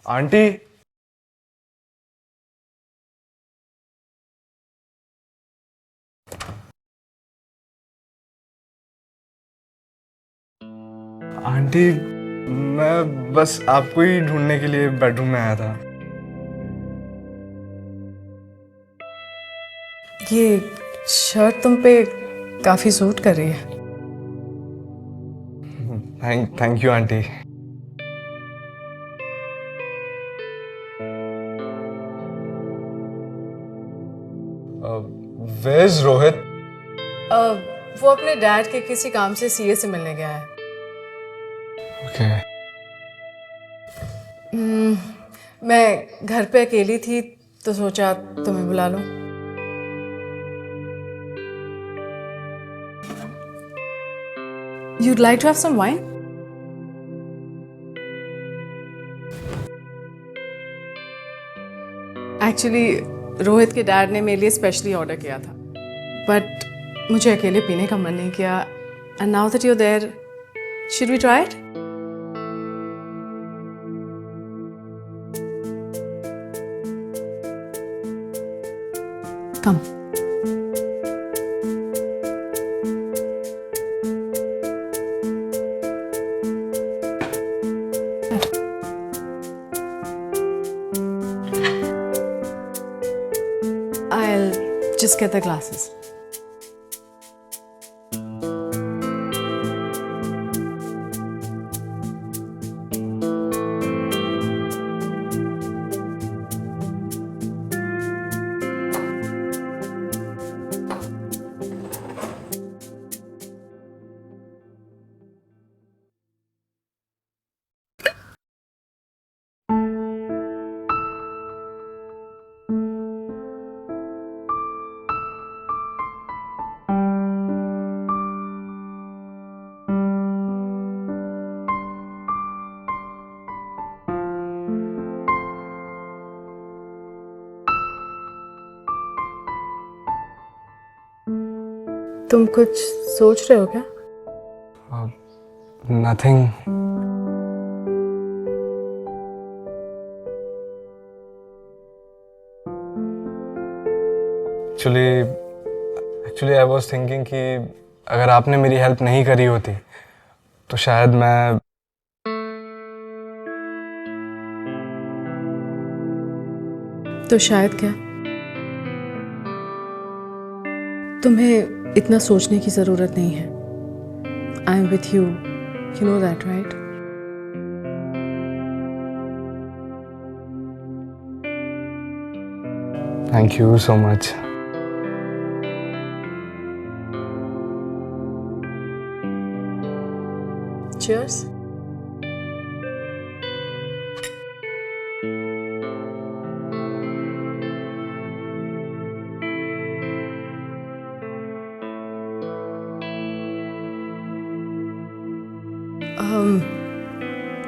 Aunty. Aunty, मैं बस आपको ही ढूंढने के लिए बेडरूम में आया था। ये शर्ट तुम पे काफी सूट कर रही है। Thank you aunty. Where is Rohit? वो अपने डैड के किसी काम से सीए से मिलने गया है। ओके। मैं घर पे अकेली थी तो सोचा तुम्हें बुला लूं। You'd like to have some wine? Actually Rohit के डैड ने मेरे लिए स्पेशली ऑर्डर किया था, बट मुझे अकेले पीने का मन नहीं किया। And now that you are there, should we try it? Come. I'll just get the glasses. तुम कुछ सोच रहे हो क्या? Nothing. Actually I was thinking कि अगर आपने मेरी हेल्प नहीं करी होती तो शायद मैं तो शायद क्या? तुम्हें इतना सोचने की जरूरत नहीं है। I am with you, you know that right? Thank you so much. Cheers.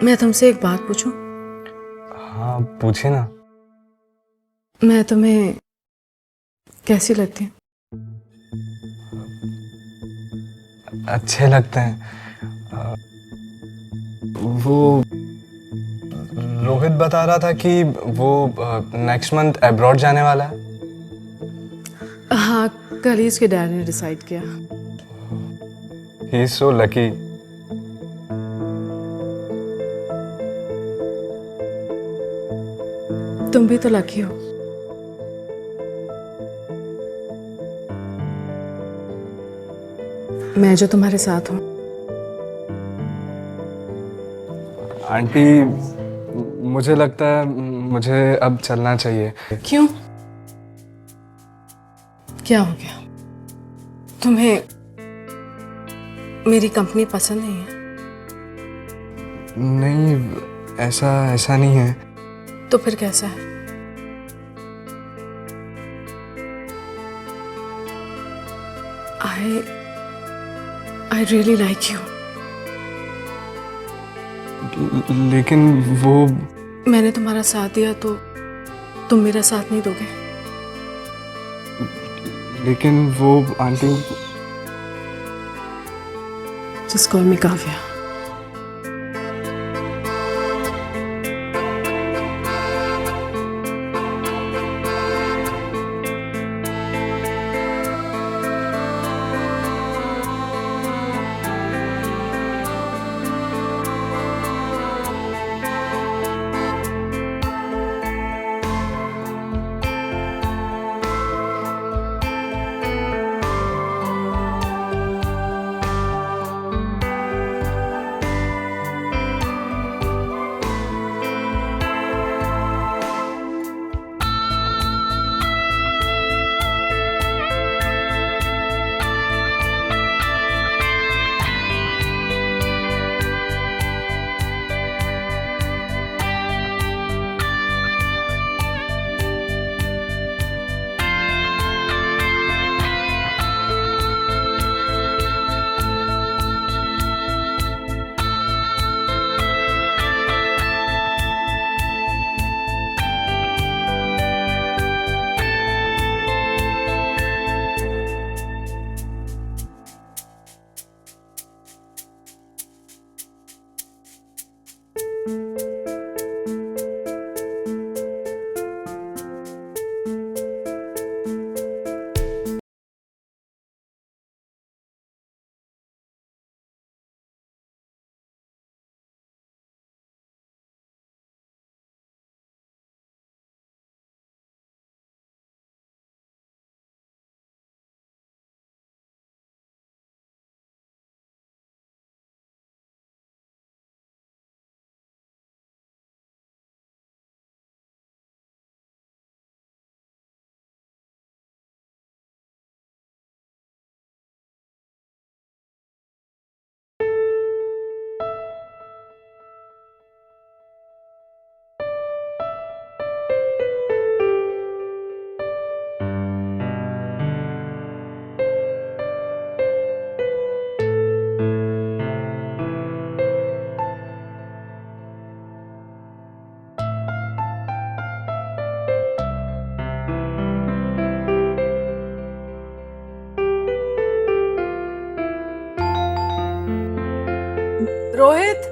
मैं तुमसे एक बात पूछूं? हाँ, पूछिए ना। मैं तुम्हें कैसी लगती हूँ? अच्छे लगते हैं। वो रोहित बता रहा था कि वो नेक्स्ट मंथ अब्रॉड जाने वाला है। हाँ, कल ही उसके डैड ने डिसाइड किया। He is so lucky. तुम भी तो लकी हो। मैं जो तुम्हारे साथ हूँ। आंटी, मुझे लगता है मुझे अब चलना चाहिए। क्यों? क्या हो गया? तुम्हें मेरी कंपनी पसंद नहीं है? नहीं, ऐसा नहीं है। तो फिर कैसा है? I really like you. लेकिन वो मैंने तुम्हारा साथ दिया तो तुम मेरा साथ नहीं दोगे? लेकिन वो aunty. Just call me Kavya. Rohit,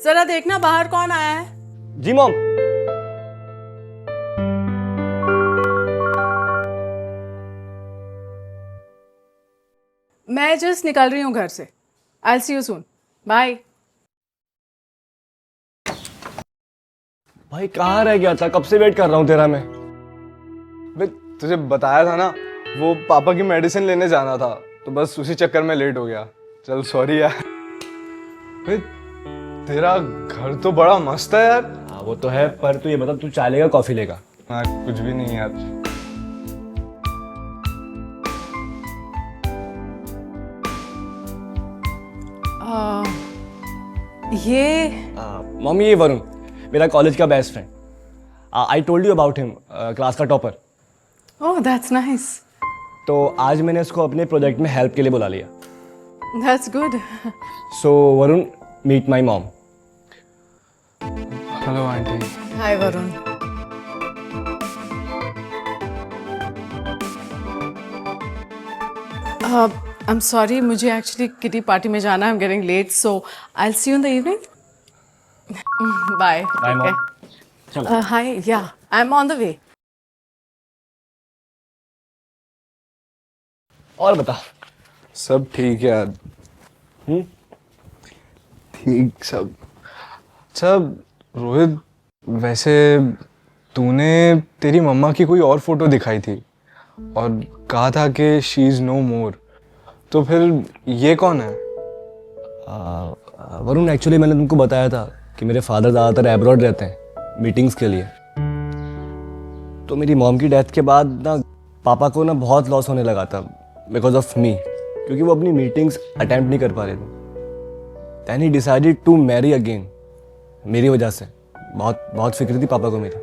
जरा देखना बाहर कौन आया है। जी मॉम। मैं जस्ट निकल रही हूँ घर से। आई सी यू सून। बाय। भाई कहाँ रह गया था, कब से वेट कर रहा हूँ तेरा मैं। बे तुझे बताया था ना, वो पापा की मेडिसिन लेने जाना था, तो बस उसी चक्कर में लेट हो गया। चल सॉरी यार। बे तेरा घर तो बड़ा मस्त है यार। हाँ वो तो है, पर तू ये बता तू चाय लेगा कॉफी लेगा? हाँ कुछ भी नहीं यार। ये मम्मी ये वरुण, मेरा कॉलेज का best friend. I told you about him, class का टॉपर। Oh that's nice. तो आज मैंने इसको अपने प्रोजेक्ट में हेल्प के लिए बुला लिया। That's good. So Varun, meet my mom. Hello aunty. Hi Varun. I am sorry, मुझे एक्चुअली किटी पार्टी में जाना है। I am getting late, so I will see you in the evening. Bye. Bye mom. चलो। Hi, yeah I am on the way. और बता। सब ठीक है यार। ठीक सब। अच्छा रोहित, वैसे तूने तेरी मम्मा की कोई और फोटो दिखाई थी और कहा था कि शी इज नो मोर, तो फिर ये कौन है? वरुण, एक्चुअली मैंने तुमको बताया था कि मेरे फादर ज़्यादातर एब्रॉड रहते हैं मीटिंग्स के लिए। तो मेरी मॉम की डेथ के बाद ना पापा को ना बहुत लॉस होने लगा था बिकॉज ऑफ मी, क्योंकि वो अपनी मीटिंग्स अटेम्प्ट नहीं कर पा रहे थे। Then he decided to marry again, मेरी वजह से। बहुत फिक्र थी पापा को मेरी।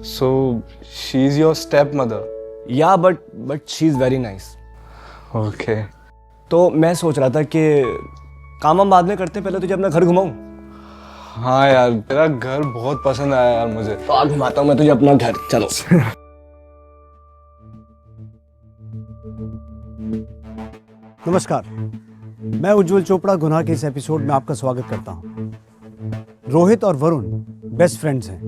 So she is your step mother? Yeah but she is very nice. Okay. तो मैं सोच रहा था कि काम हम बाद में करते हैं, पहले तुझे अपना घर घुमाऊं। हाँ यार, तेरा घर बहुत पसंद आया यार मुझे। तो आ घुमाता हूँ मैं तुझे अपना घर, चलो। नमस्कार, मैं उज्जवल चोपड़ा गुनाह के इस एपिसोड में आपका स्वागत करता हूं। रोहित और वरुण बेस्ट फ्रेंड्स हैं।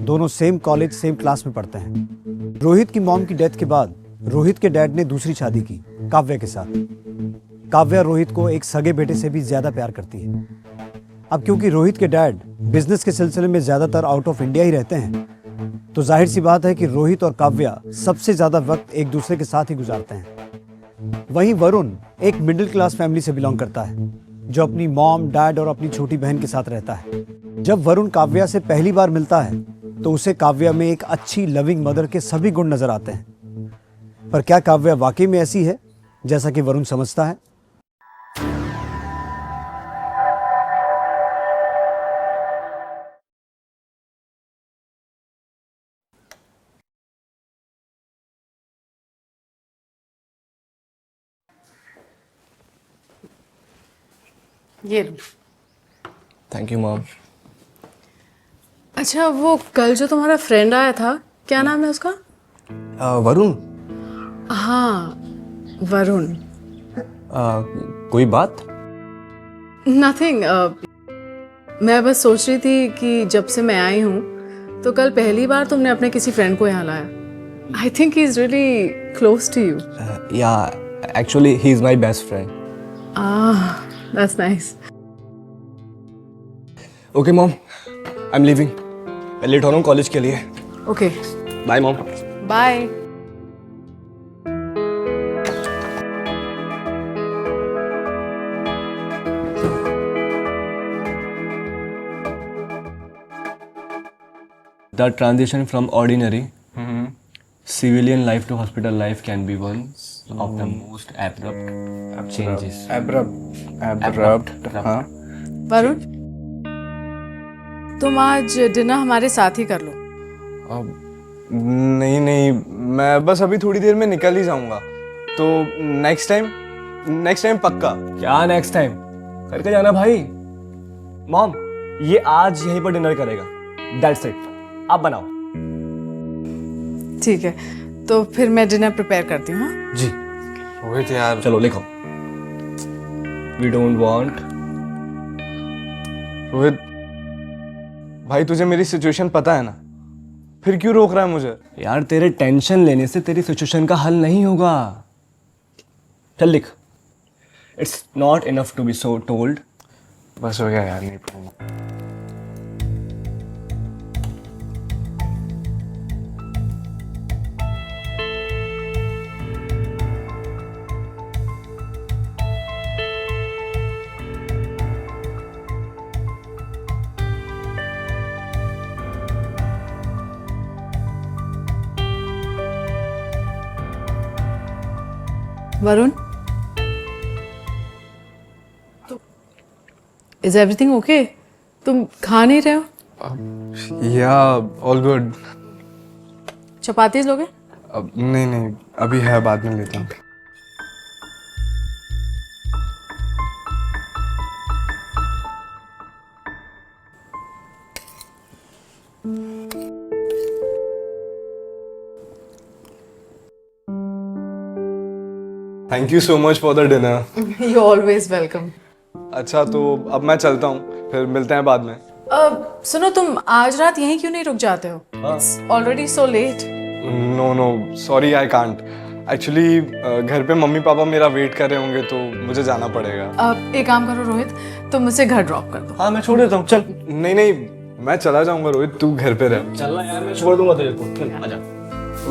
दोनों सेम कॉलेज सेम क्लास में पढ़ते हैं। रोहित की मॉम की डेथ के बाद रोहित के डैड ने दूसरी शादी की काव्या के साथ। काव्या रोहित को एक सगे बेटे से भी ज्यादा प्यार करती है। अब क्योंकि रोहित के डैड बिजनेस के सिलसिले में ज्यादातर आउट ऑफ इंडिया ही रहते हैं, तो जाहिर सी बात है कि रोहित और काव्या सबसे ज्यादा वक्त एक दूसरे के साथ ही गुजारते हैं। वहीं वरुण एक मिडिल क्लास फैमिली से बिलोंग करता है, जो अपनी मॉम, डैड और अपनी छोटी बहन के साथ रहता है। जब वरुण काव्या से पहली बार मिलता है तो उसे काव्या में एक अच्छी लविंग मदर के सभी गुण नजर आते हैं। पर क्या काव्या वाकई में ऐसी है जैसा कि वरुण समझता है? ये लो। Thank you mom. अच्छा, वो कल जो तुम्हारा फ्रेंड आया था, क्या नाम है उसका? वरुण। हाँ, वरुण। कोई बात? नथिंग। मैं बस सोच रही थी कि जब से मैं आई हूँ तो कल पहली बार तुमने अपने किसी फ्रेंड को यहाँ लाया। I think he is really close to you. Yeah actually he is my best friend. That's nice. Okay mom, I am leaving. मैं लेट हो रहा हूँ कॉलेज के लिए। Okay, bye mom. Bye. The transition from ordinary civilian life to hospital life can be one of the most abrupt changes. Abrupt, हाँ। वरुण, तुम आज डिनर हमारे साथ ही कर लो। नहीं, मैं बस अभी थोड़ी देर में निकल ही जाऊंगा, तो नेक्स्ट टाइम पक्का। क्या नेक्स्ट टाइम? करके जाना भाई। मॉम, ये आज यहीं पर डिनर करेगा। That's it. आप बनाओ। ठीक है, तो फिर मैं डिनर प्रिपेयर करती हूँ। हाँ? जी। रोहित यार, चलो लिखो। We don't want. रोहित भाई तुझे मेरी सिचुएशन पता है ना, फिर क्यों रोक रहा है मुझे? यार तेरे टेंशन लेने से तेरी सिचुएशन का हल नहीं होगा। चल लिख। It's not enough to be so told. बस हो गया यार, नहीं पढ़ूंगा। Varun, is everything okay? तुम खा नहीं रहे हो? या ऑल गुड। चपातीज लोगे? अब नहीं नहीं, अभी है, बाद में लेता हूँ। Thank you so much for the dinner. You always welcome. अच्छा तो अब मैं चलता हूँ, फिर मिलते हैं बाद में। सुनो, तुम आज रात यहीं क्यों नहीं रुक जाते हो? It's already so late. No no sorry, I can't. Actually घर पे मम्मी पापा मेरा वेट कर रहे होंगे तो मुझे जाना पड़ेगा। एक काम करो रोहित, तुम मुझे घर ड्रॉप कर दो। हाँ मैं छोड़ देता हूँ, चल। नहीं नहीं, मैं चला जाऊंगा रोहित, तू घर पे रह। चलना यार, मैं छोड़ दूंगा तेरे को। चल आजा।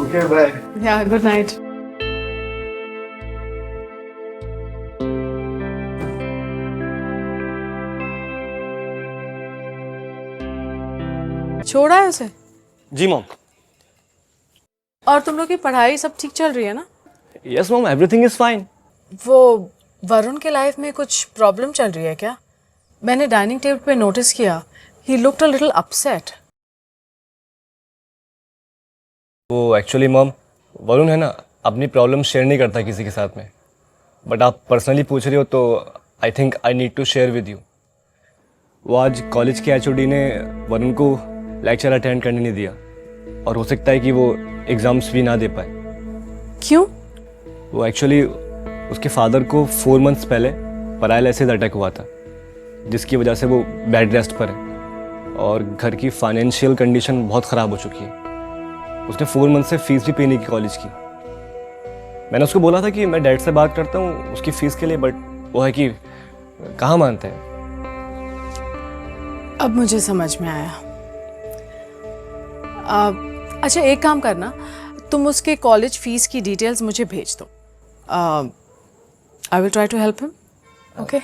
Okay bye. Yeah good night. छोड़ा है उसे? जी मॉम। और तुम लोग की पढ़ाई सब ठीक चल रही है ना? Yes mom, everything is fine. वो वरुण के लाइफ में कुछ प्रॉब्लम चल रही है क्या? मैंने डाइनिंग टेबल पे नोटिस किया, he looked a little upset. वो एक्चुअली मॉम, वरुण है ना, अपनी प्रॉब्लम शेयर नहीं करता किसी के साथ में। बट आप पर्सनली पूछ रही हो तो I think I need to share with you. वो आज कॉलेज के एचओडी ने वरुण को लेक्चर अटेंड करने नहीं दिया, और हो सकता है कि वो एग्ज़ाम्स भी ना दे पाए। क्यों? वो एक्चुअली उसके फादर को 4 मंथ्स पहले पैरालिसिस अटैक हुआ था, जिसकी वजह से वो बेड रेस्ट पर है और घर की फाइनेंशियल कंडीशन बहुत ख़राब हो चुकी है। उसने 4 मंथ से फीस भी पे नहीं की कॉलेज की। मैंने उसको बोला था कि मैं डैड से बात करता हूँ उसकी फ़ीस के लिए, बट वो है कि कहाँ मानते हैं। अब मुझे समझ में आया। अच्छा एक काम करना, तुम उसके कॉलेज फीस की डिटेल्स मुझे भेज दो। I will try to help him. Okay,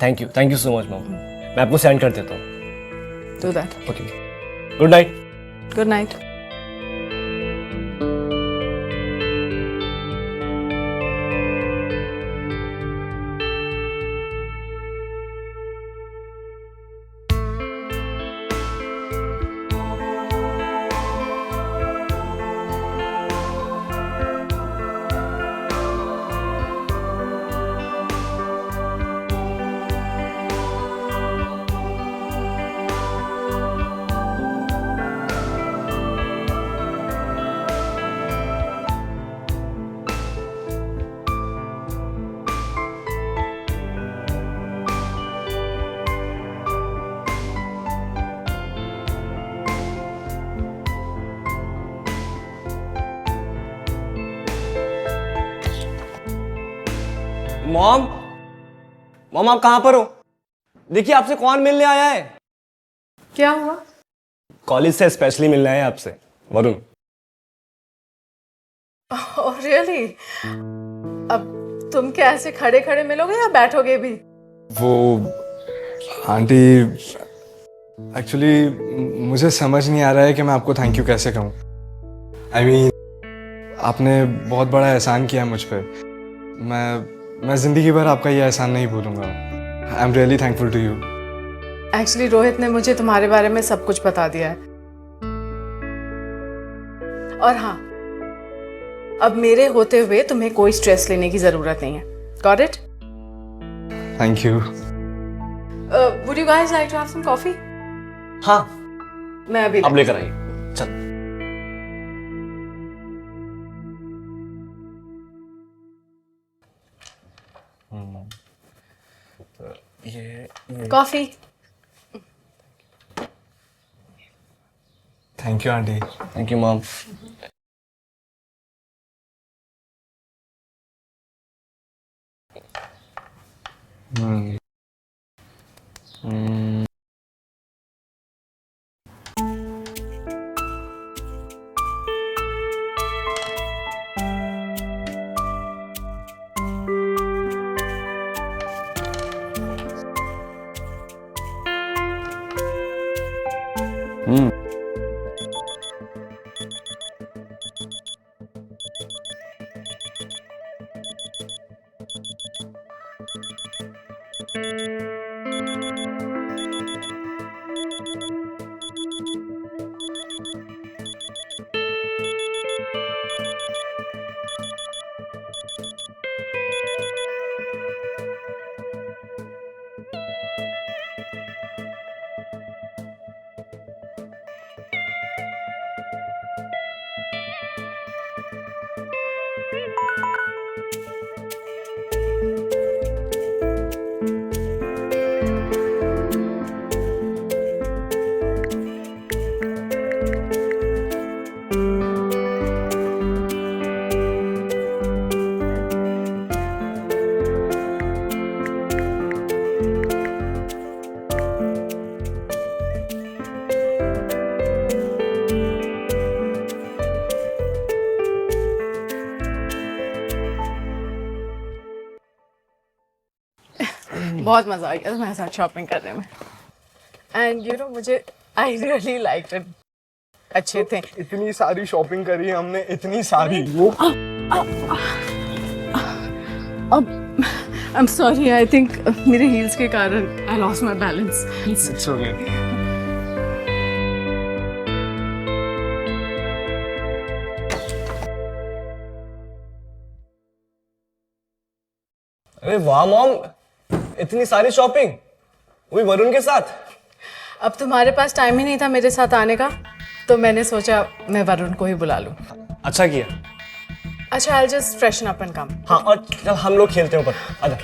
thank you so much mom. मैं आपको सेंड कर देता हूँ। Do that. Okay, good night. Good night. Mom, mom आप कहाँ पर हो? देखिए आपसे कौन मिलने आया है। क्या हुआ? कॉलेज से स्पेशली मिलने आया है आपसे, वरुण। Oh really? अब तुम क्या ऐसे खड़े खड़े मिलोगे या बैठोगे भी? वो आंटी, एक्चुअली मुझे समझ नहीं आ रहा है कि मैं आपको थैंक यू कैसे कहूँ। आई मीन आपने बहुत बड़ा एहसान किया मुझ पर। मैं ज़िंदगी भर आपका ये एहसान नहीं भूलूंगा। I am really thankful to you. Actually Rohit ने मुझे तुम्हारे बारे में सब कुछ बता दिया है। और हाँ, अब मेरे होते हुए तुम्हें कोई स्ट्रेस लेने की जरूरत नहीं है। Got it? Thank you. Would you guys like to have some coffee? हाँ, मैं अभी आप लेकर आइए। चल। Coffee. Thank you aunty. Thank you mom. बहुत मजा आ गया तुम्हारे साथ शॉपिंग करने में। एंड यू नो मुझे आई रियली लाइक इट। अच्छे थे। इतनी सारी शॉपिंग करी हमने, इतनी सारी। वो अब आई एम सॉरी, आई थिंक मेरे हील्स के कारण I lost my balance. It's okay. अरे वाह मॉम, इतनी सारी शॉपिंग, वो भी वरुण के साथ। अब तुम्हारे पास टाइम ही नहीं था मेरे साथ आने का, तो मैंने सोचा मैं वरुण को ही बुला लूं। अच्छा किया। अच्छा, I just freshen up and come. हाँ, और चल हम लोग खेलते हैं ऊपर, आजा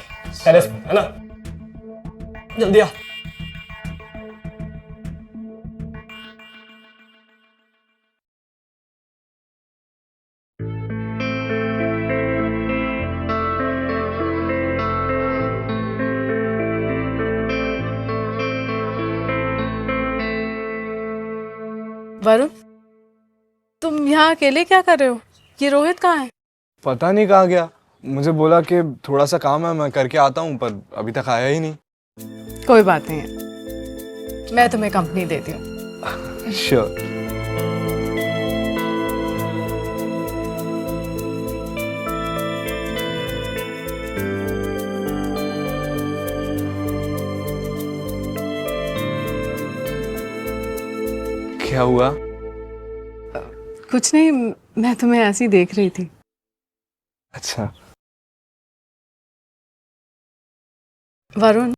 टेरेस पे, है ना? जल्दी आ। वरुण, तुम यहाँ अकेले क्या कर रहे हो? ये रोहित कहाँ है? पता नहीं कहाँ गया। मुझे बोला कि थोड़ा सा काम है, मैं करके आता हूँ, पर अभी तक आया ही नहीं। कोई बात नहीं है, मैं तुम्हें कंपनी देती हूँ। श्योर। क्या हुआ? कुछ नहीं, मैं तुम्हें ऐसे ही देख रही थी। अच्छा। वरुण,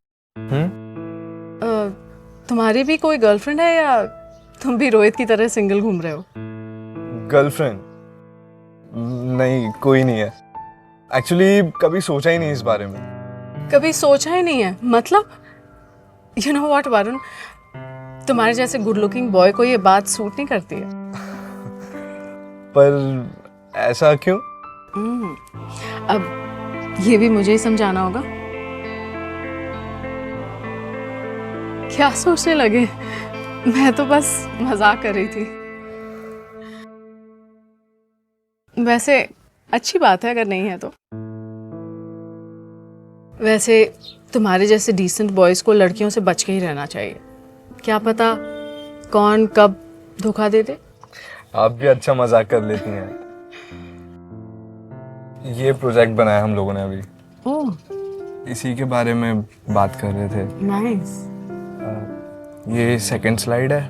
तुम्हारी भी कोई गर्लफ्रेंड है या तुम भी रोहित की तरह सिंगल घूम रहे हो? गर्लफ्रेंड? नहीं, कोई नहीं है। एक्चुअली कभी सोचा ही नहीं इस बारे में। कभी सोचा ही नहीं है मतलब? यू नो व्हाट वरुण, तुम्हारे जैसे गुड लुकिंग बॉय को ये बात सूट नहीं करती है। पर ऐसा क्यों? अब ये भी मुझे ही समझाना होगा। क्या सोचने लगे? मैं तो बस मजाक कर रही थी। वैसे अच्छी बात है अगर नहीं है तो। वैसे तुम्हारे जैसे डिसेंट बॉयज को लड़कियों से बच के ही रहना चाहिए। क्या पता कौन कब धोखा दे दे। आप भी अच्छा मजाक कर लेती हैं। ये प्रोजेक्ट बनाया हम लोगों ने अभी, ओह इसी के बारे में बात कर रहे थे। नाइस। ये सेकंड स्लाइड है।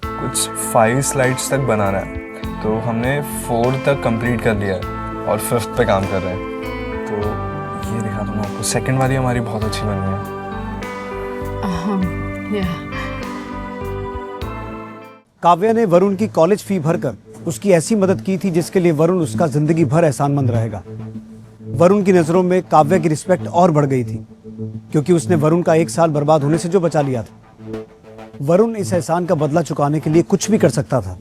कुछ 5 स्लाइड्स तक बनाना है, तो हमने 4 तक कंप्लीट कर लिया है और 5th पे काम कर रहे हैं। तो ये दिखा दूंगा आपको। सेकंड वाली हमारी बहुत अच्छी बनी है। काव्या ने वरुण की कॉलेज फी भरकर उसकी ऐसी मदद की थी जिसके लिए वरुण उसका जिंदगी भर एहसानमंद रहेगा। वरुण की नजरों में काव्या की रिस्पेक्ट और बढ़ गई थी। क्योंकि उसने वरुण का 1 साल बर्बाद होने से जो बचा लिया था। वरुण इस एहसान का बदला चुकाने के लिए कुछ भी कर सकता था,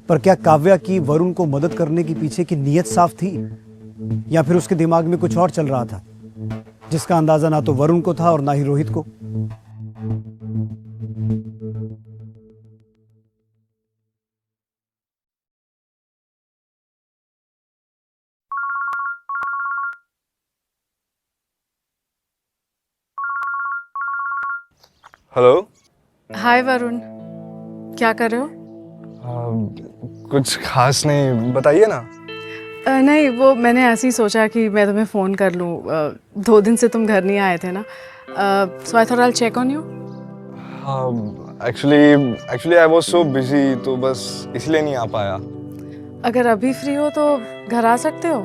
पर क्या काव्या की वरुण को मदद करने की पीछे की नीयत साफ थी, या फिर उसके दिमाग में कुछ और चल रहा था जिसका अंदाजा ना तो वरुण को था और ना ही रोहित को। हेलो। हाय वरुण, क्या कर रहे हो? कुछ खास नहीं, बताइए ना। नहीं, वो मैंने ऐसे ही सोचा कि मैं तुम्हें फ़ोन कर लूँ। 2 दिन से तुम घर नहीं आए थे ना, so I thought I check on you. Actually actually I was so busy, तो बस इसलिए नहीं आ पाया। अगर अभी फ्री हो तो घर आ सकते हो।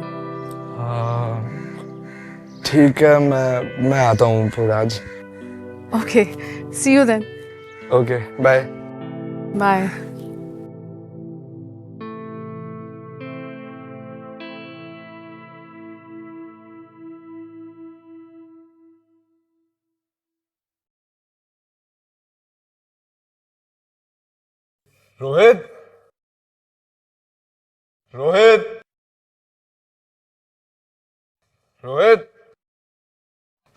ठीक है, मैं आता हूँ फिर आज। Okay, see you then. Okay, bye. Bye. Rohit, Rohit, Rohit,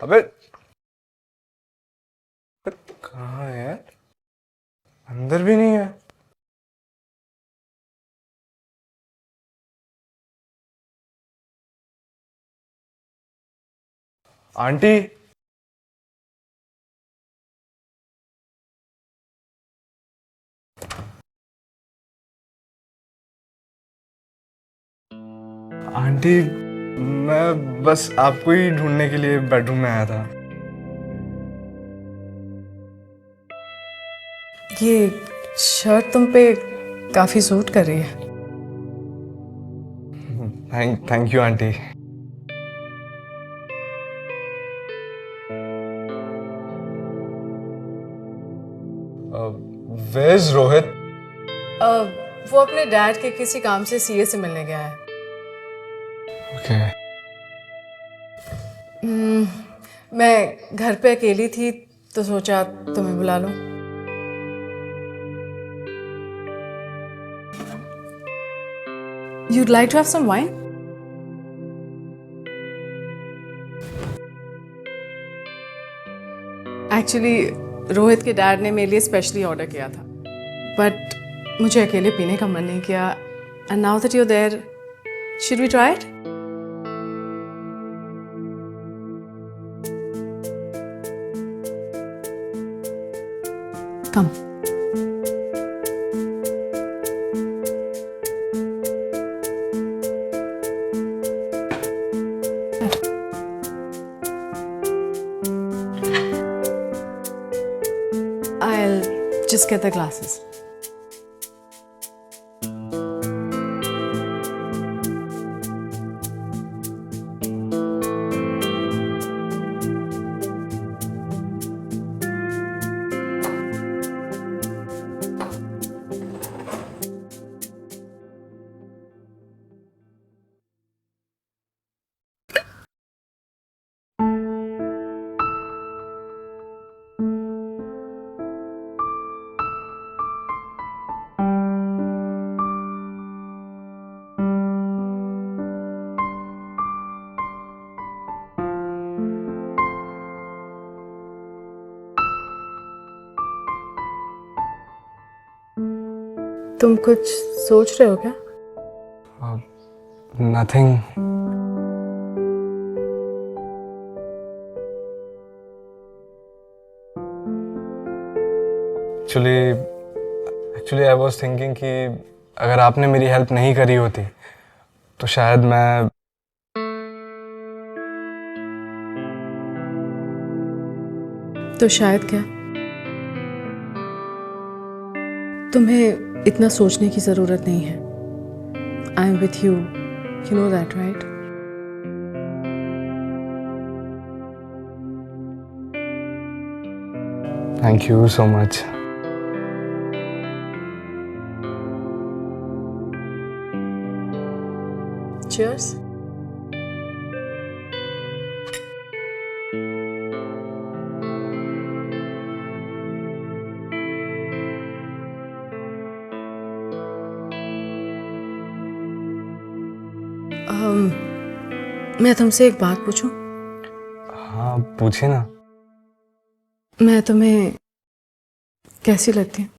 अबे कहाँ है यार? अंदर भी नहीं है। आंटी, आंटी, मैं बस आपको ही ढूंढने के लिए बेडरूम में आया था। ये शर्ट तुम पे काफ़ी सूट कर रही है। Thank you aunty. Where is Rohit? वो अपने डैड के किसी काम से सीए से मिलने गया है। ओके। मैं घर पे अकेली थी तो सोचा तुम्हें बुला लूं। You'd like to have some wine? Actually Rohit के डैड ने मेरे लिए स्पेशली ऑर्डर किया था, बट मुझे अकेले पीने का मन नहीं किया। And now that you are there, should we try it? Come. I'll just get the glasses. तुम कुछ सोच रहे हो क्या? Nothing. Actually I was thinking कि अगर आपने मेरी हेल्प नहीं करी होती तो शायद मैं तो शायद क्या? तुम्हें इतना सोचने की जरूरत नहीं है। I am with you, you know that right? Thank you so much. Cheers. मैं तुमसे एक बात पूछूं? हाँ पूछे ना। मैं तुम्हें कैसी लगती हूँ?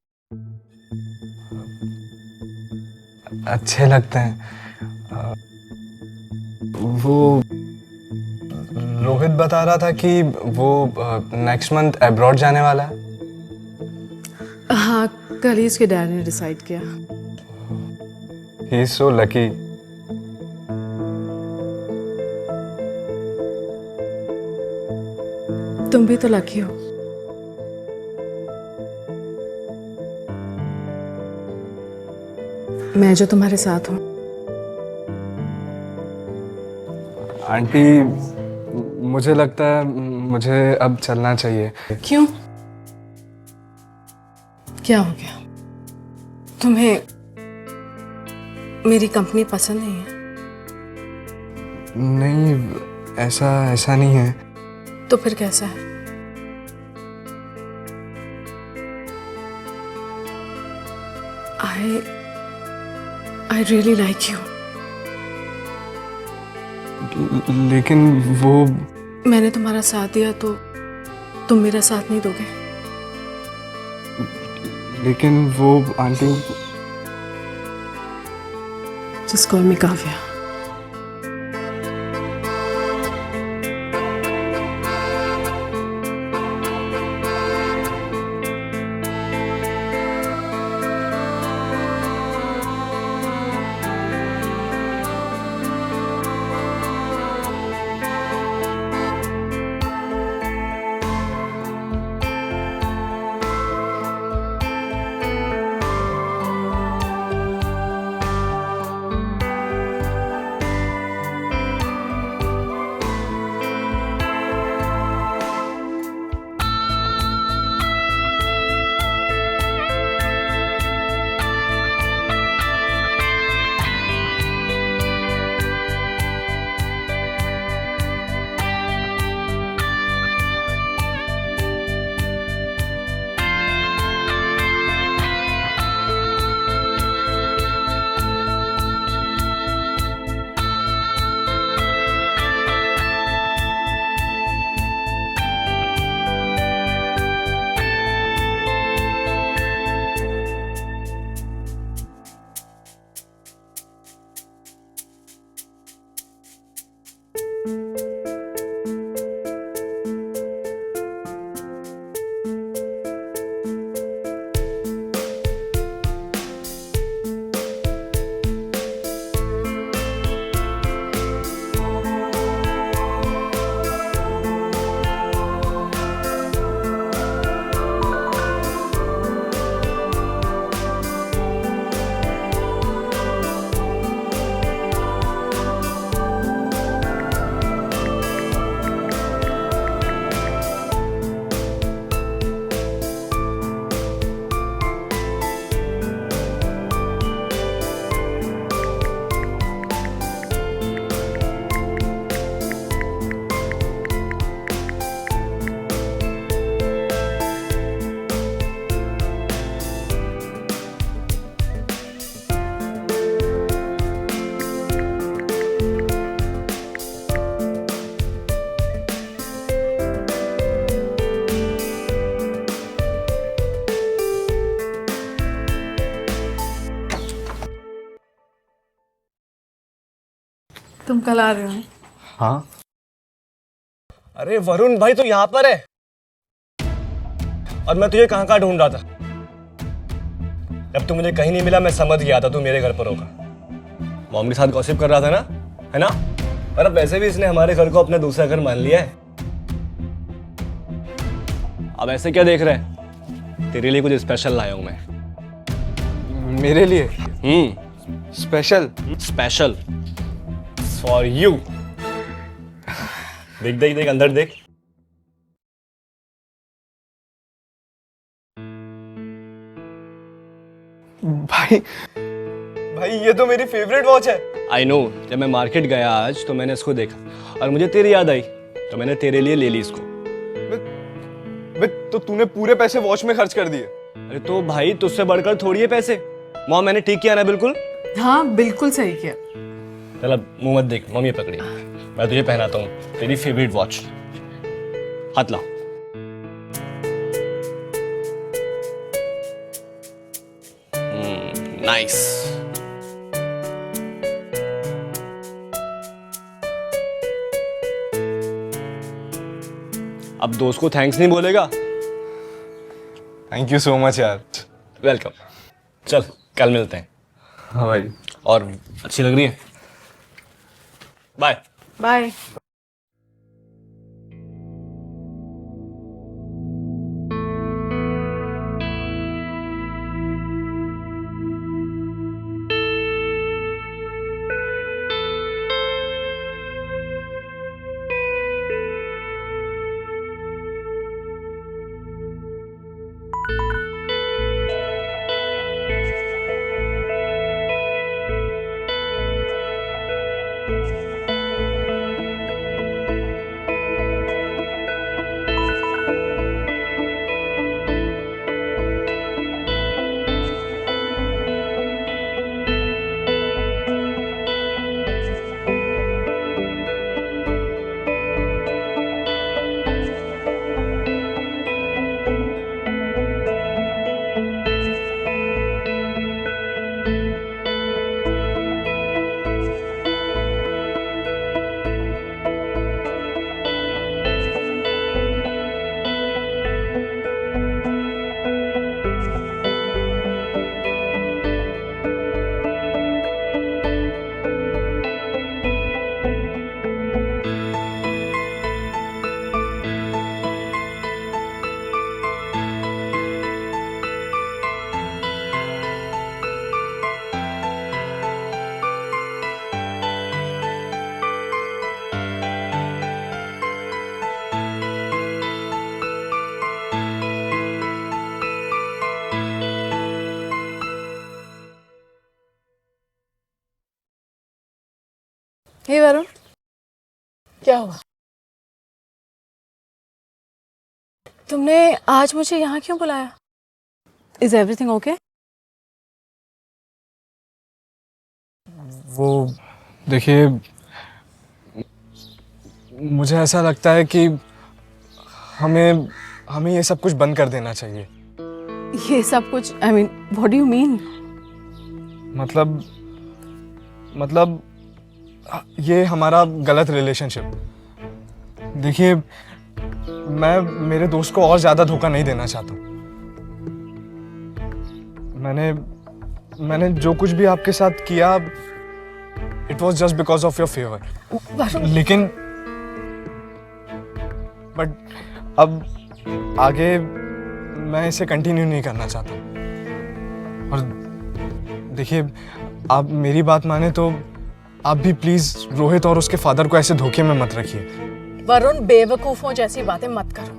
अच्छे लगते हैं। वो रोहित बता रहा था कि वो नेक्स्ट मंथ अब्रॉड जाने वाला है। हाँ, कल ही उसके डैड ने डिसाइड किया। He is so lucky. तुम भी तो लकी हो। मैं जो तुम्हारे साथ हूँ। आंटी मुझे लगता है मुझे अब चलना चाहिए। क्यों? क्या हो गया? तुम्हें मेरी कंपनी पसंद नहीं है? नहीं, ऐसा ऐसा नहीं है। तो फिर कैसा है? I really like you. लेकिन वो मैंने तुम्हारा साथ दिया तो तुम मेरा साथ नहीं दोगे? लेकिन वो aunty Just call me Kavya. तुम कल आ रहे हो? हाँ अरे वरुण भाई तो यहाँ पर है और मैं तुझे कहाँ कहाँ ढूंढ रहा था। जब तू मुझे कहीं नहीं मिला मैं समझ गया था तू मेरे घर पर होगा। मॉम के साथ गॉसिप कर रहा था ना, है ना? और अब वैसे भी इसने हमारे घर को अपना दूसरा घर मान लिया है। अब ऐसे क्या देख रहे हैं? तेरे लिए कुछ स्पेशल लाया हूं मैं। मेरे लिए स्पेशल स्पेशल फॉर यू। देख देख देख अंदर देख। भाई भाई ये तो मेरी फेवरेट वॉच है। आई नो, जब मैं मार्केट गया आज तो मैंने इसको देखा और मुझे तेरी याद आई तो मैंने तेरे लिए ले ली इसको। तो तूने पूरे पैसे वॉच में खर्च कर दिए? अरे तो भाई तुझसे बढ़कर थोड़ी है पैसे। मॉम मैंने ठीक किया ना बिल्कुल? हाँ बिल्कुल सही किया। चल अब मुंह मत देख, मम्मी पकड़ी, मैं तुझे पहनाता हूँ तेरी फेवरेट वॉच। हाथ लाओ। नाइस। अब दोस्त को थैंक्स नहीं बोलेगा? थैंक यू सो मच यार। वेलकम। चल कल मिलते हैं। हाँ भाई। और अच्छी लग रही है। बाय। बाय। हे वरुण, क्या हुआ? तुमने आज मुझे यहाँ क्यों बुलाया? Is everything okay? वो देखिए, मुझे ऐसा लगता है कि हमें हमें ये सब कुछ बंद कर देना चाहिए। ये सब कुछ, I mean what do you mean? मतलब ये हमारा गलत रिलेशनशिप। देखिए, मैं मेरे दोस्त को और ज्यादा धोखा नहीं देना चाहता। मैंने जो कुछ भी आपके साथ किया, it was just because of your favour. लेकिन बट अब आगे मैं इसे कंटिन्यू नहीं करना चाहता। और देखिए, आप मेरी बात माने तो आप भी प्लीज रोहित और उसके फादर को ऐसे धोखे में मत रखिए। वरुण, बेवकूफों जैसी बातें मत करो।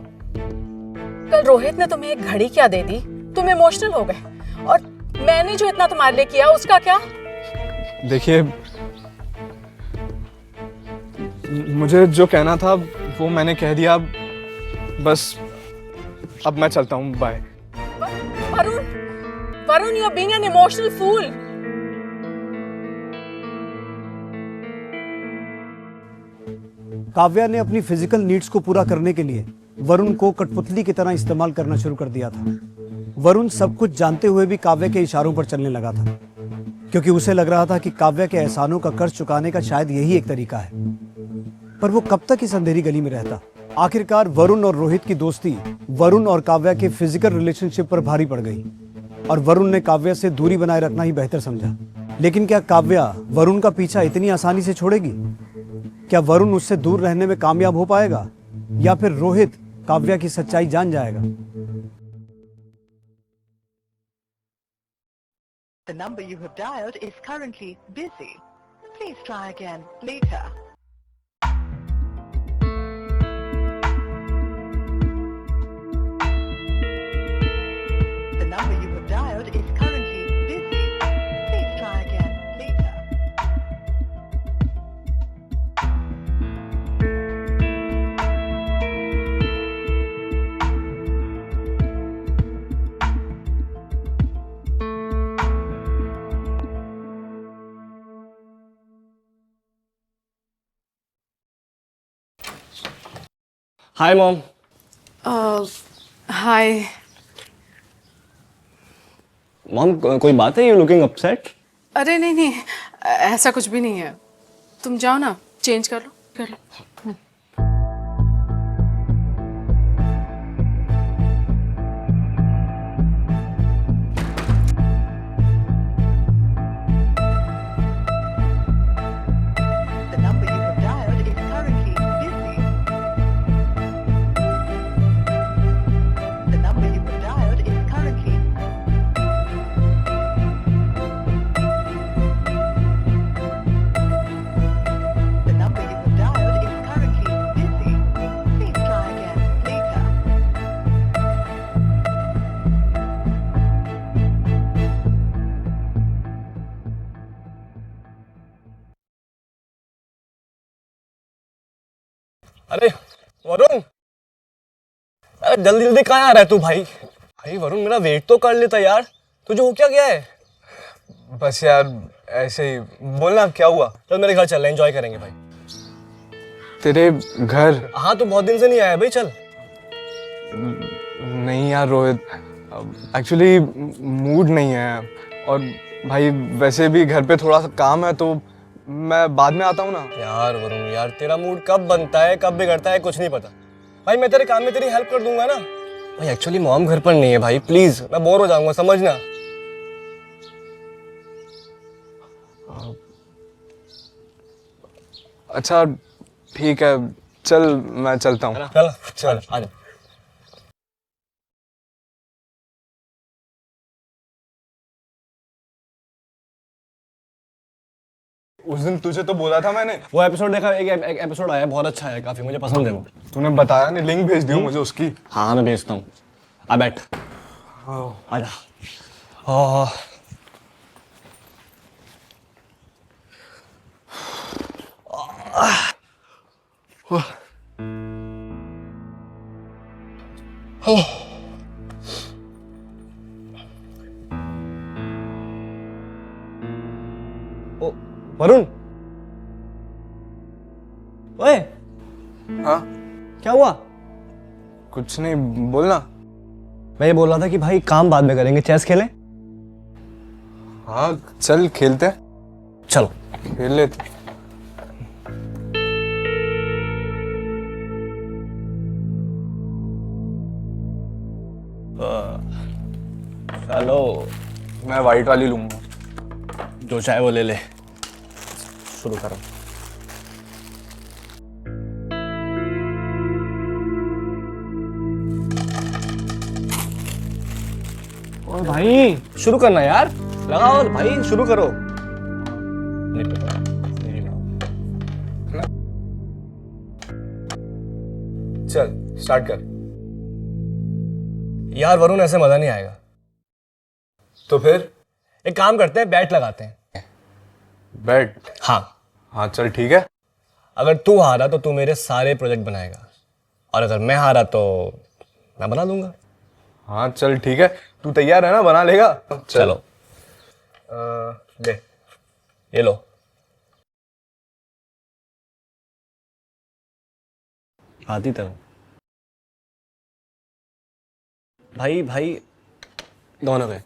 कल रोहित ने तुम्हें एक घड़ी क्या दे दी, तुम इमोशनल हो गए, और मैंने जो इतना तुम्हारे लिए किया उसका क्या? देखिए, मुझे जो कहना था वो मैंने कह दिया। बस अब मैं चलता हूँ। Bye. Varun, Varun, you are being an emotional fool. Kavya ने अपनी फिजिकल नीड्स को पूरा करने के लिए वरुण को कठपुतली की तरह इस्तेमाल करना शुरू कर दिया था। वरुण सब कुछ जानते हुए भी काव्या के इशारों पर चलने लगा था, क्योंकि उसे लग रहा था कि काव्या के एहसानों का कर्ज चुकाने का शायद यही एक तरीका है। पर वो कब तक इस अंधेरी गली में रहता? आखिरकार वरुण और रोहित की दोस्ती वरुण और काव्या के फिजिकल रिलेशनशिप पर भारी पड़ गई, और वरुण ने काव्या से दूरी बनाए रखना ही बेहतर समझा। लेकिन क्या काव्या वरुण का पीछा इतनी आसानी से छोड़ेगी? क्या वरुण उससे दूर रहने में कामयाब हो पाएगा, या फिर रोहित काव्या की सच्चाई जान जाएगा? The number you have dialed is currently busy. Please try again later. The number you have dialed is currently busy. Please try again later. Hi mom. Hi. Mom कोई बात है? You looking upset. अरे नहीं नहीं, ऐसा कुछ भी नहीं है। तुम जाओ ना, चेंज कर लो, कर लो। The number you have dialed is currently busy. The number you have dialed is currently The number you have dialed is currently busy. Please try again later. अरे वरुण, अरे जल्दी जल्दी कहाँ आ रहा है तू भाई? भाई वरुण, मेरा वेट तो कर लेता यार। तुझे हो क्या गया है? बस यार ऐसे ही। बोलना क्या हुआ? चल मेरे घर चल, एंजॉय करेंगे भाई। तेरे घर? हाँ, तू बहुत दिन से नहीं आया भाई, चल। नहीं यार रोहित, एक्चुअली मूड नहीं है। और भाई वैसे भी घर पे थोड़ा सा काम है, तो मैं बाद में आता हूँ ना। यार वरुण यार, तेरा मूड कब बनता है कब बिगड़ता है कुछ नहीं पता। भाई मैं तेरे काम में तेरी हेल्प कर दूंगा ना। भाई एक्चुअली मॉम घर पर नहीं है भाई, प्लीज, मैं बोर हो जाऊंगा, समझना। अच्छा ठीक है, चल मैं चलता हूँ। चल चल आ जा। उस दिन तुझे तो बोला था मैंने। वो एपिसोड देखा, एक एपिसोड आया, बहुत अच्छा है, काफी मुझे पसंद है वो। तूने बताया नहीं, लिंक भेज दियो मुझे उसकी। हाँ मैं भेजता हूँ, आ बैठ, आ जा। ओ वरुण, ओए हाँ क्या हुआ? कुछ नहीं, बोलना। मैं ये बोल रहा था कि भाई काम बाद में करेंगे, चेस खेलें? हाँ चल खेलते हैं, चलो। खेल लेते। चलो, मैं वाइट वाली लूंगा। जो चाहे वो ले ले, शुरू करो। और भाई शुरू करना यार, लगाओ भाई, शुरू करो। चल स्टार्ट कर। यार वरुण, ऐसे मजा नहीं आएगा। तो फिर एक काम करते हैं, बैट लगाते हैं। बैट? हाँ, हाँ चल ठीक है। अगर तू हारा तो तू मेरे सारे प्रोजेक्ट बनाएगा, और अगर मैं हारा तो मैं बना दूंगा। हाँ चल ठीक है, तू तैयार है ना, बना लेगा? चलो ले। ये लो। आती तरह भाई, भाई दोनों गए।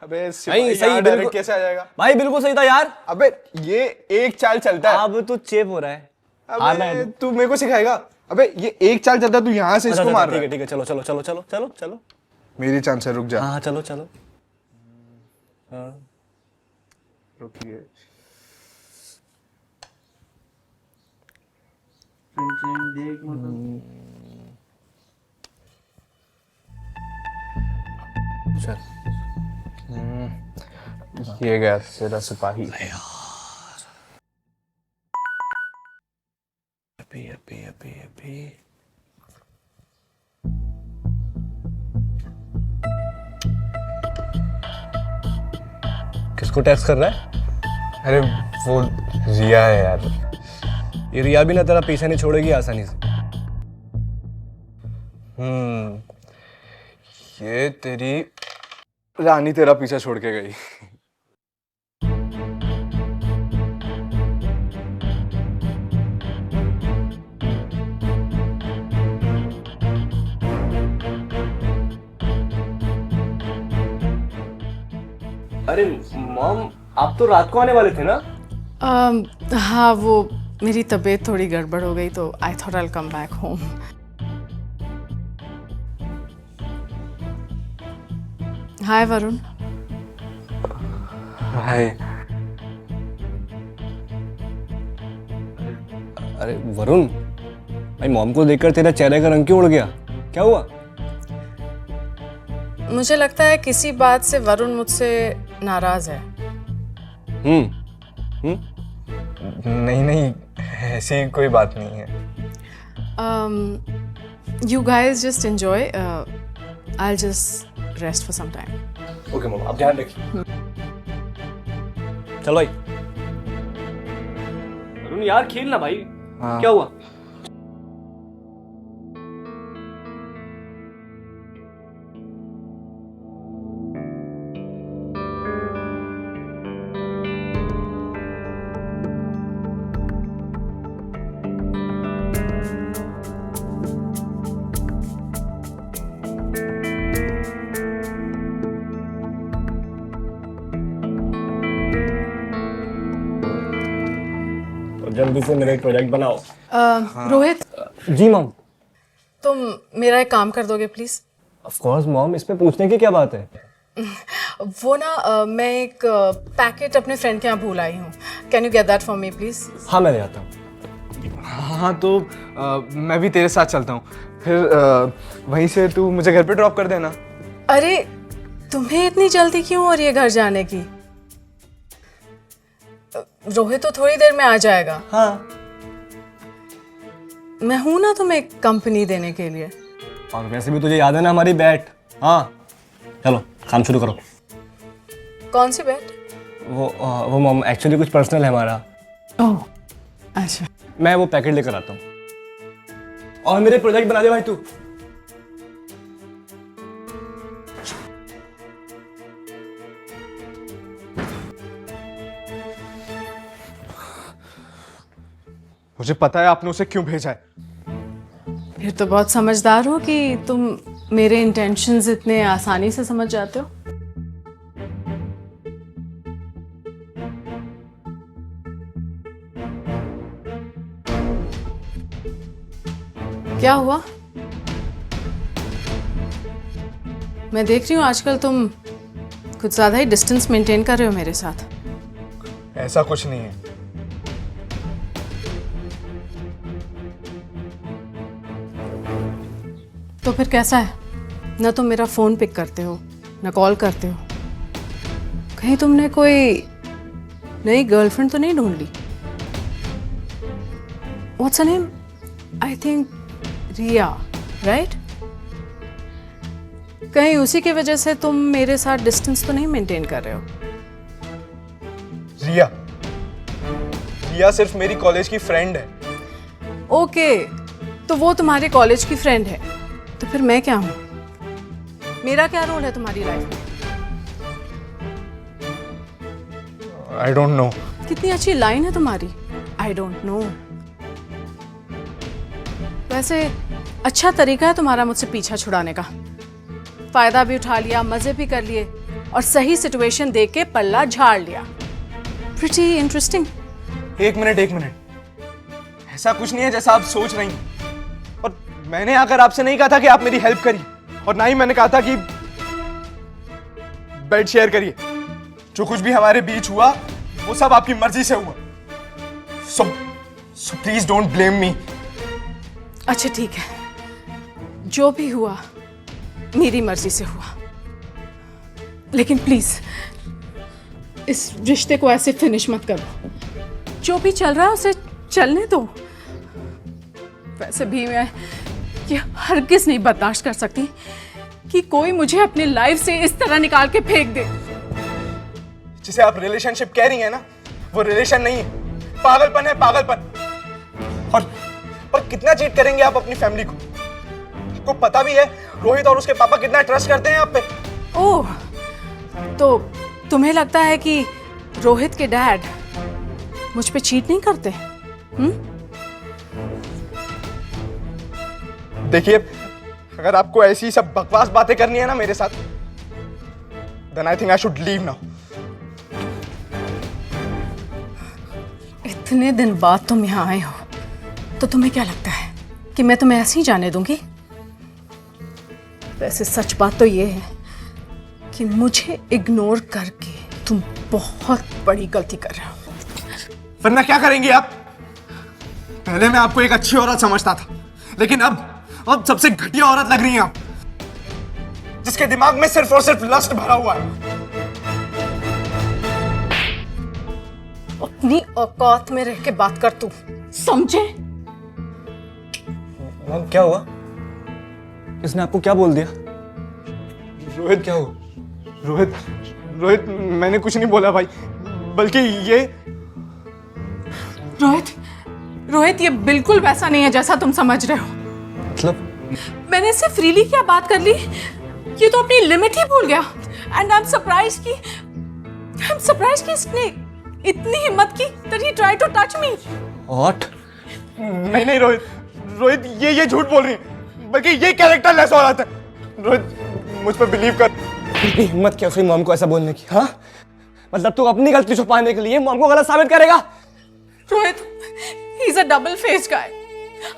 अबे नहीं, सही सही, डायरेक्ट बिल्कुल। कैसे आ जाएगा? भाई बिल्कुल सही था यार। अबे ये एक चाल चलता है। अब तू चेप हो रहा है। आना है अबे तो। तू मेरे को सिखाएगा? अबे ये एक चाल चलता है, तू यहाँ से अच्छा, इसको अच्छा, मार ठीक रहा है है। ठीक है, चलो चलो चलो चलो चलो चलो। मेरी चांस है, रुक जा। हाँ चलो चलो। हाँ रुकिए। चल। ये गया तेरा सिपाही। अभी किसको टेक्स्ट कर रहा है? अरे वो रिया है यार। ये रिया भी ना तेरा पीछा नहीं छोड़ेगी आसानी से। ये तेरी रानी तेरा पीछा छोड़ के गई। अरे मॉम, आप तो रात को आने वाले थे ना? हाँ, वो मेरी तबीयत थोड़ी गड़बड़ हो गई तो I thought I will come back home. Hi Varun. Hi. अरे वरुण, भाई मॉम को देखकर तेरा चेहरे का रंग क्यों उड़ गया? क्या हुआ? मुझे लगता है किसी बात से वरुण मुझसे नाराज है। नहीं नहीं, ऐसी कोई बात नहीं है। You guys just enjoy, I just rest for some time. Okay mom, आप ध्यान रखिए। चलो भाई। वरुण यार, खेल ना भाई। हाँ। क्या हुआ? तो जल्दी से मेरा एक प्रोजेक्ट बनाओ। रोहित, जी मॉम। तुम मेरा एक काम कर दोगे प्लीज? ऑफ कोर्स मॉम, इसमें पूछने की क्या बात है? वो ना मैं एक पैकेट अपने फ्रेंड के यहाँ भूल आई हूँ। Can you get that for me please? हाँ, मैं ले आता हूँ। हाँ तो मैं भी तेरे साथ चलता हूँ, फिर वहीं से तू मुझे घर पे ड्रॉप कर देना। अरे तुम्हें इतनी जल्दी क्यों और ये घर जाने की? रोहित तो थोड़ी देर में आ जाएगा। हाँ। मैं हूं ना तुम्हें कंपनी देने के लिए। और वैसे भी तुझे याद है ना हमारी बैट? हाँ, चलो काम शुरू करो। कौन सी बैट? वो मॉम, एक्चुअली कुछ पर्सनल है हमारा। ओह अच्छा। मैं वो पैकेट लेकर आता हूँ। और मेरे प्रोजेक्ट बना दे भाई तू। मुझे पता है आपने उसे क्यों भेजा है। फिर तो बहुत समझदार हो कि तुम मेरे इंटेंशंस इतने आसानी से समझ जाते हो। क्या हुआ? मैं देख रही हूँ आजकल तुम कुछ ज्यादा ही डिस्टेंस मेंटेन कर रहे हो मेरे साथ। ऐसा कुछ नहीं है। तो फिर कैसा है? ना तुम मेरा फोन पिक करते हो, ना कॉल करते हो। कहीं तुमने कोई नई गर्लफ्रेंड तो नहीं ढूंढ ली? What's her name? I think Riya, right? कहीं उसी की वजह से तुम मेरे साथ डिस्टेंस तो नहीं मेंटेन कर रहे हो? रिया, रिया सिर्फ मेरी कॉलेज की फ्रेंड है। ओके, तो वो तुम्हारे कॉलेज की फ्रेंड है, तो फिर मैं क्या हूं? मेरा क्या रोल है तुम्हारी लाइफ में? I don't know. कितनी अच्छी लाइन है तुम्हारी, आई डोंट नो। वैसे अच्छा तरीका है तुम्हारा मुझसे पीछा छुड़ाने का। फायदा भी उठा लिया, मजे भी कर लिए और सही सिचुएशन देख के पल्ला झाड़ लिया। Pretty interesting. एक मिनट, ऐसा कुछ नहीं है जैसा आप सोच रही हैं। और मैंने आकर आपसे नहीं कहा था कि आप मेरी हेल्प करिए, और ना ही मैंने कहा था कि बेड शेयर करिए। जो कुछ भी हमारे बीच हुआ वो सब आपकी मर्जी से हुआ। So please don't blame me. अच्छा ठीक है, जो भी हुआ मेरी मर्जी से हुआ, लेकिन प्लीज इस रिश्ते को ऐसे फिनिश मत करो। जो भी चल रहा है उसे चलने दो। वैसे भी मैं ये हरगिज नहीं बर्दाश्त कर सकती कि कोई मुझे अपनी लाइफ से इस तरह निकाल के फेंक दे। जिसे आप रिलेशनशिप कह रही हैं ना, वो रिलेशन नहीं है, पागलपन है, पागलपन। और कितना चीट करेंगे आप अपनी फैमिली को? आपको पता भी है रोहित और उसके पापा कितना ट्रस्ट करते हैं आप पे। ओह, तो तुम्हें लगता है कि रोहित के डैड मुझ पे चीट नहीं करते? देखिए, अगर आपको ऐसी सब बकवास बातें करनी है ना मेरे साथ, then I think I should leave now. इतने दिन बाद तुम यहाँ आए हो तो तुम्हें क्या लगता है कि मैं तुम्हें ऐसे ही जाने दूंगी? वैसे सच बात तो ये है कि मुझे इग्नोर करके तुम बहुत बड़ी गलती कर रहे हो। वरना क्या करेंगी आप? पहले मैं आपको एक अच्छी औरत समझता था, लेकिन अब सबसे घटिया औरत लग रही हैं आप, जिसके दिमाग में सिर्फ और सिर्फ लस्ट भरा हुआ है। अपनी औकात में रह के बात कर तू, समझे? मॉम क्या हुआ? इसने आपको क्या बोल दिया? रोहित क्या हो? रोहित मैंने कुछ नहीं बोला भाई, बल्कि ये रोहित ये बिल्कुल वैसा नहीं है जैसा तुम समझ रहे हो। मतलब मैंने इससे फ्रीली क्या बात कर ली, ये तो अपनी लिमिट ही भूल गया। एंड आई एम सरप्राइज कि इसने इतनी हिम्मत की that he tried to touch me। What? नहीं रोहित ये झूठ बोल रही है, बल्कि ये कैरेक्टर लेस औरत है। रोहित मुझ पर बिलीव कर। इतनी हिम्मत क्या उसकी मॉम को ऐसा बोलने की? हाँ, मतलब तू अपनी गलती छुपाने के लिए मॉम को गलत साबित करेगा? Rohit, he is a double faced guy।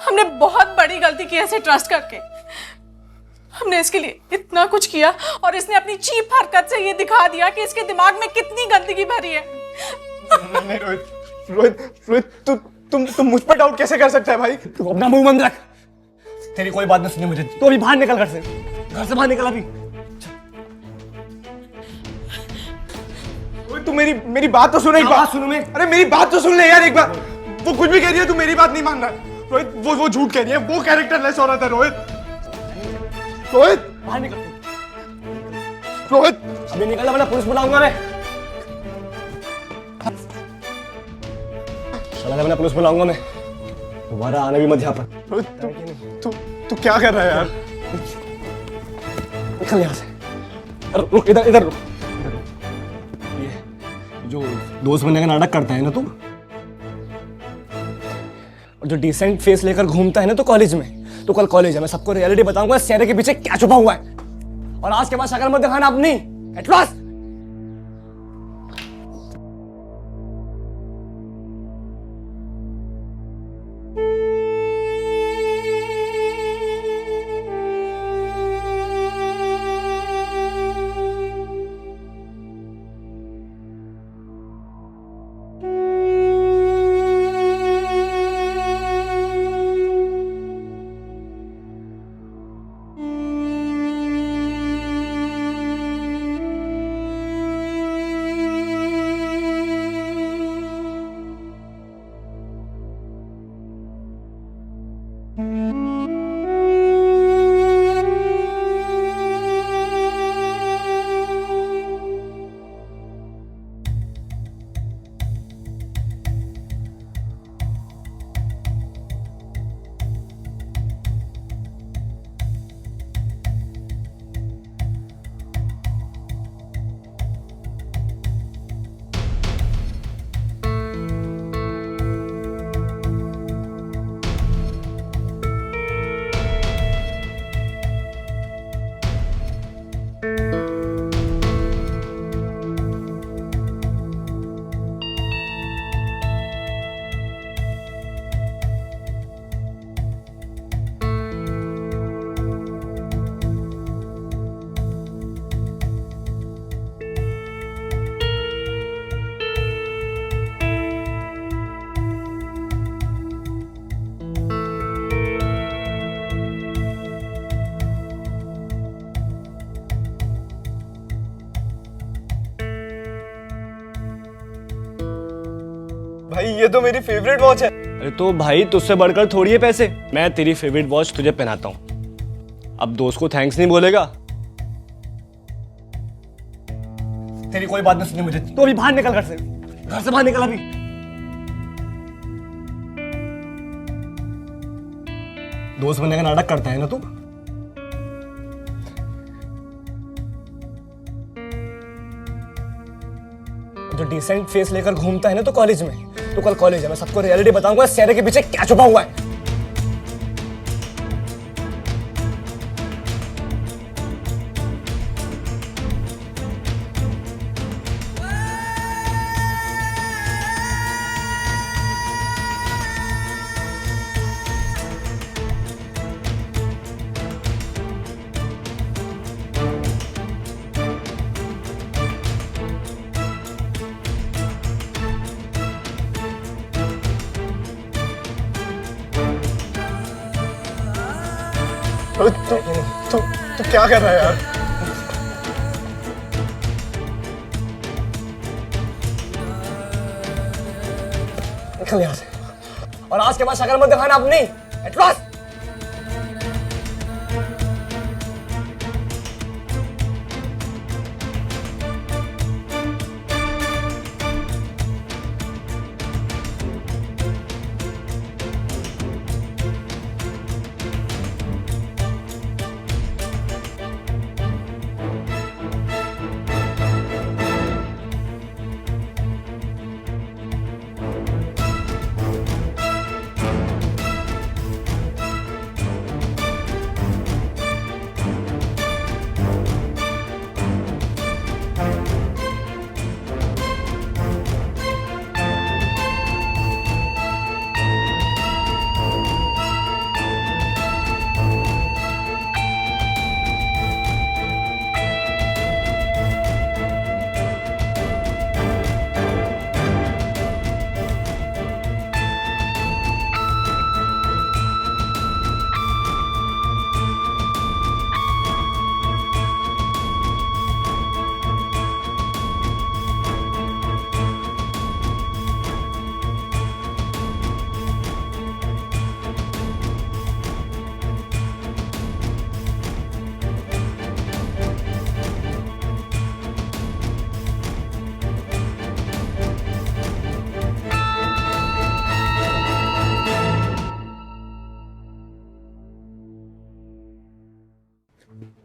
हमने बहुत बड़ी गलती की ऐसे ट्रस्ट करके। हमने इसके लिए इतना कुछ किया और इसने अपनी चीप हरकत से ये दिखा दिया कि इसके दिमाग में कितनी गंदगी भरी है। नहीं रोहित तुम मुझ पर डाउट कैसे कर सकता है भाई? तू अपना मुंह बंद रख। तेरी कोई बात नहीं सुनी मुझे। तू अभी बाहर निकल घर से बाहर निकल अभी। रोहित तू मेरी बात तो सुन एक बार। सुनू मैं? अरे मेरी बात तो सुन ले यार एक बार। वो कुछ भी कह रही है, तू मेरी बात नहीं मान रहा है। रोहित वो झूठ कह रही है, वो कैरेक्टर लेस औरत है। रोहित बाहर निकल। रोहित अभी निकल वरना पुलिस बुलाऊंगा मैं। चला मैं पुलिस बुलाऊंगा मैं। दोबारा आने भी मत यहाँ पर। रोहित तू क्या कर रहा है यार? निकल यहाँ से। अरे रुक, इधर रुक। ये जो दोस्त बनने का नाटक करता है ना तू, और जो डिसेंट फेस लेकर घूमता है ना तो कॉलेज में, तो कल कॉलेज है, मैं सबको रियलिटी बताऊंगा चेहरे के पीछे क्या छुपा हुआ है। और आज के बाद शक्ल मत दिखाना अपनी। एट लास्ट भाई ये तो मेरी फेवरेट वॉच है। अरे तो भाई तुझसे बढ़कर थोड़ी है पैसे। मैं तेरी फेवरेट वॉच तुझे पहनाता हूं। अब दोस्त को थैंक्स नहीं बोलेगा? तेरी कोई बात नहीं सुनी मुझे। तो अभी बाहर निकल घर से बाहर निकल अभी। दोस्त बनने का नाटक करता है ना तू। जो डिसेंट फेस लेकर घूमता है ना तो कॉलेज में, तो कल कॉलेज है, मैं सबको रियलिटी बताऊंगा चेहरे के पीछे क्या छुपा हुआ है। तू क्या कर रहा है यार? निकल यहाँ से, और आज के बाद शक्ल मत दिखाना अपनी। एट लास्ट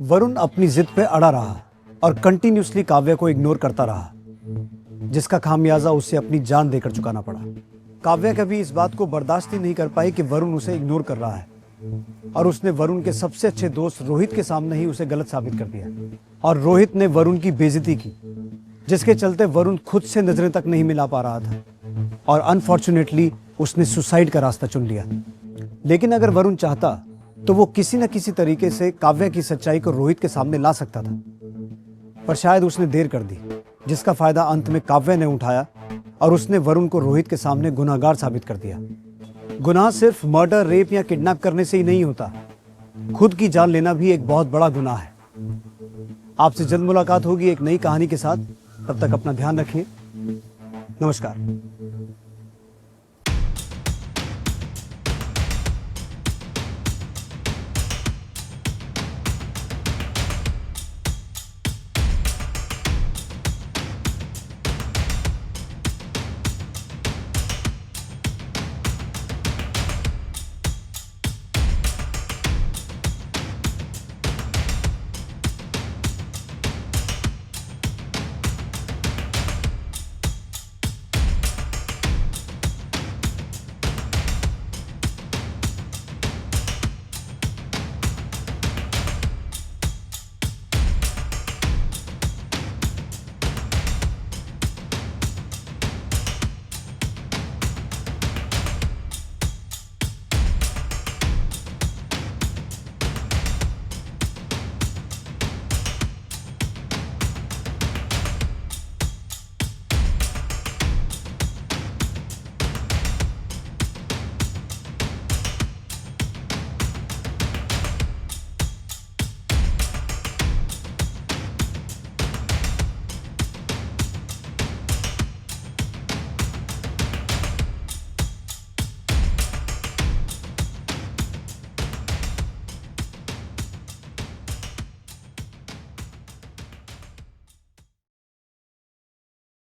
वरुण अपनी जिद पे अड़ा रहा और कंटिन्यूसली काव्या को इग्नोर करता रहा, जिसका खामियाजा उसे अपनी जान देकर चुकाना पड़ा। काव्या कभी इस बात को बर्दाश्त ही नहीं कर पाई कि वरुण उसे इग्नोर कर रहा है, और उसने वरुण के सबसे अच्छे दोस्त रोहित के सामने ही उसे गलत साबित कर दिया, और रोहित ने वरुण की बेइज्जती की, जिसके चलते वरुण खुद से नजरें तक नहीं मिला पा रहा था, और अनफॉर्चुनेटली उसने सुसाइड का रास्ता चुन लिया। लेकिन अगर वरुण चाहता तो वो किसी न किसी तरीके से काव्या की सच्चाई को रोहित के सामने ला सकता था, पर शायद उसने देर कर दी, जिसका फायदा अंत में काव्या ने उठाया और उसने वरुण को रोहित के सामने गुनाहगार साबित कर दिया। गुनाह सिर्फ मर्डर, रेप या किडनैप करने से ही नहीं होता, खुद की जान लेना भी एक बहुत बड़ा गुनाह है। आपसे जल्द मुलाकात होगी एक नई कहानी के साथ, तब तक अपना ध्यान रखिए। नमस्कार।